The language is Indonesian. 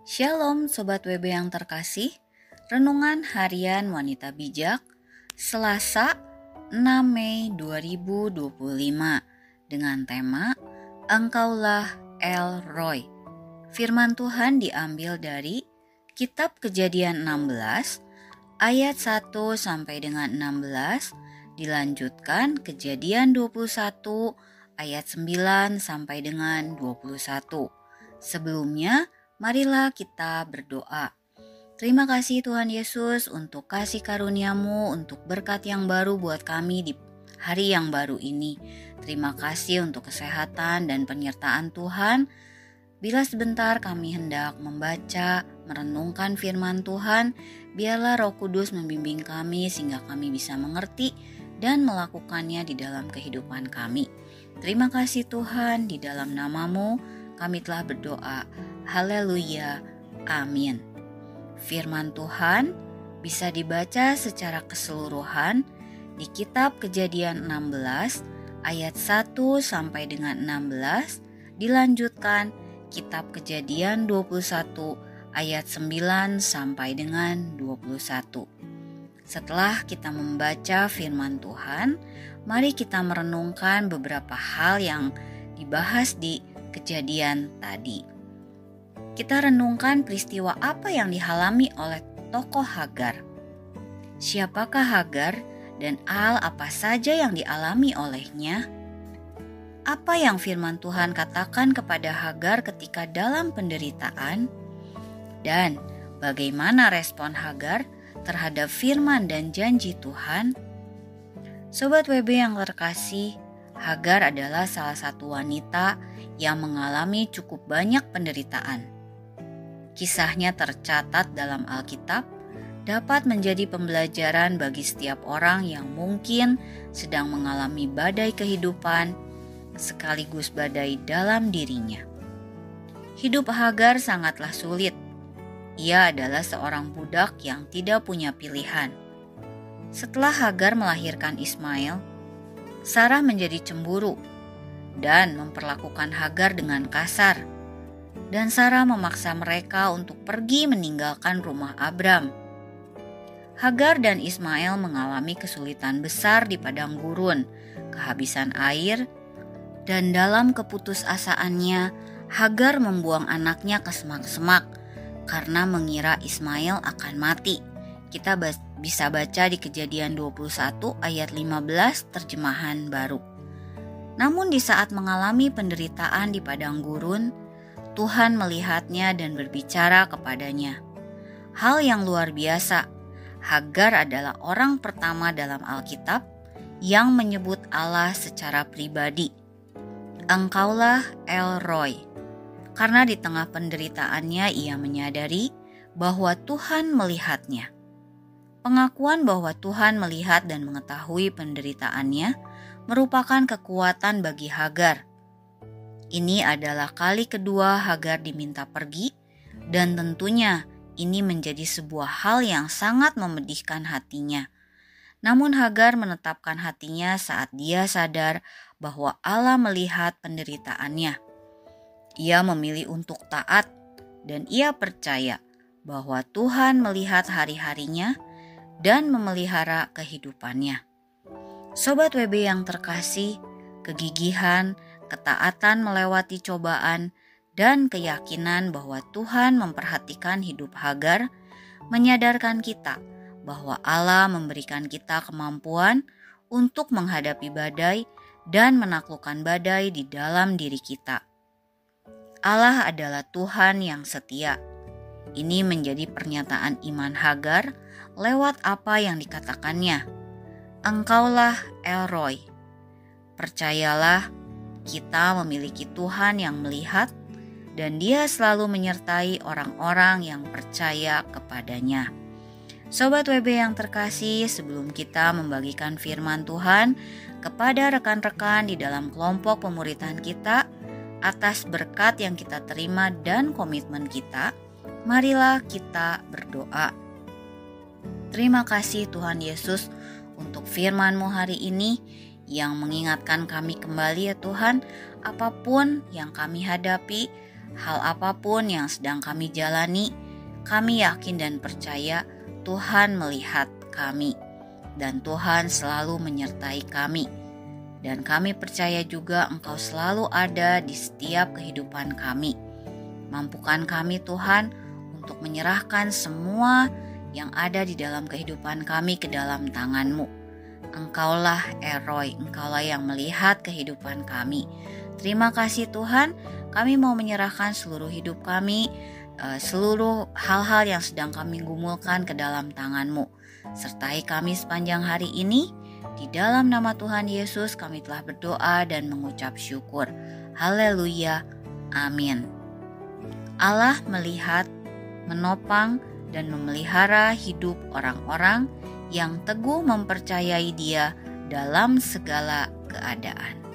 Shalom Sobat WB yang terkasih, Renungan Harian Wanita Bijak, Selasa 6 Mei 2025 dengan tema Engkaulah El Roy. Firman Tuhan diambil dari Kitab Kejadian 16 ayat 1 sampai dengan 16, dilanjutkan Kejadian 21 ayat 9 sampai dengan 21. Sebelumnya, marilah kita berdoa. Terima kasih Tuhan Yesus untuk kasih karunia-Mu, untuk berkat yang baru buat kami di hari yang baru ini. Terima kasih untuk kesehatan dan penyertaan Tuhan. Bila sebentar kami hendak membaca, merenungkan firman Tuhan, biarlah Roh Kudus membimbing kami sehingga kami bisa mengerti dan melakukannya di dalam kehidupan kami. Terima kasih Tuhan, di dalam nama-Mu kami telah berdoa. Haleluya, amin. Firman Tuhan bisa dibaca secara keseluruhan di Kitab Kejadian 16 ayat 1 sampai dengan 16, dilanjutkan Kitab Kejadian 21 ayat 9 sampai dengan 21. Setelah kita membaca firman Tuhan, mari kita merenungkan beberapa hal yang dibahas di kejadian tadi. Kita renungkan peristiwa apa yang dialami oleh tokoh Hagar. Siapakah Hagar dan hal apa saja yang dialami olehnya? Apa yang firman Tuhan katakan kepada Hagar ketika dalam penderitaan? Dan bagaimana respon Hagar terhadap firman dan janji Tuhan? Sobat WB yang terkasih, Hagar adalah salah satu wanita yang mengalami cukup banyak penderitaan. Kisahnya tercatat dalam Alkitab, dapat menjadi pembelajaran bagi setiap orang yang mungkin sedang mengalami badai kehidupan, sekaligus badai dalam dirinya. Hidup Hagar sangatlah sulit. Ia adalah seorang budak yang tidak punya pilihan. Setelah Hagar melahirkan Ismail, Sarah menjadi cemburu dan memperlakukan Hagar dengan kasar. Dan Sarah memaksa mereka untuk pergi meninggalkan rumah Abram. Hagar dan Ismail mengalami kesulitan besar di padang gurun, kehabisan air, dan dalam keputusasaannya, Hagar membuang anaknya ke semak-semak karena mengira Ismail akan mati. Kita bisa baca di Kejadian 21 ayat 15 terjemahan baru. Namun di saat mengalami penderitaan di padang gurun, Tuhan melihatnya dan berbicara kepadanya. Hal yang luar biasa, Hagar adalah orang pertama dalam Alkitab yang menyebut Allah secara pribadi. Engkaulah El Roy. Karena di tengah penderitaannya ia menyadari bahwa Tuhan melihatnya. Pengakuan bahwa Tuhan melihat dan mengetahui penderitaannya merupakan kekuatan bagi Hagar. Ini adalah kali kedua Hagar diminta pergi, dan tentunya ini menjadi sebuah hal yang sangat memedihkan hatinya. Namun Hagar menetapkan hatinya saat dia sadar bahwa Allah melihat penderitaannya. Ia memilih untuk taat, dan ia percaya bahwa Tuhan melihat hari-harinya dan memelihara kehidupannya. Sobat WB yang terkasih, kegigihan, ketaatan melewati cobaan, dan keyakinan bahwa Tuhan memperhatikan hidup Hagar menyadarkan kita bahwa Allah memberikan kita kemampuan untuk menghadapi badai dan menaklukkan badai di dalam diri kita. Allah adalah Tuhan yang setia. Ini menjadi pernyataan iman Hagar lewat apa yang dikatakannya. Engkaulah El Roy. Percayalah, kita memiliki Tuhan yang melihat dan Dia selalu menyertai orang-orang yang percaya kepadanya. Sobat WB yang terkasih, sebelum kita membagikan firman Tuhan kepada rekan-rekan di dalam kelompok pemuritan kita atas berkat yang kita terima dan komitmen kita, marilah kita berdoa. Terima kasih Tuhan Yesus untuk firman-Mu hari ini yang mengingatkan kami kembali ya Tuhan, apapun yang kami hadapi, hal apapun yang sedang kami jalani, kami yakin dan percaya Tuhan melihat kami, dan Tuhan selalu menyertai kami. Dan kami percaya juga Engkau selalu ada di setiap kehidupan kami. Mampukan kami Tuhan untuk menyerahkan semua yang ada di dalam kehidupan kami ke dalam tangan-Mu. Engkaulah Eroi, Engkaulah yang melihat kehidupan kami. Terima kasih Tuhan, kami mau menyerahkan seluruh hidup kami, seluruh hal-hal yang sedang kami gumulkan ke dalam tangan-Mu. Sertai kami sepanjang hari ini. Di dalam nama Tuhan Yesus kami telah berdoa dan mengucap syukur. Haleluya. Amin. Allah melihat, menopang, dan memelihara hidup orang-orang yang teguh mempercayai Dia dalam segala keadaan.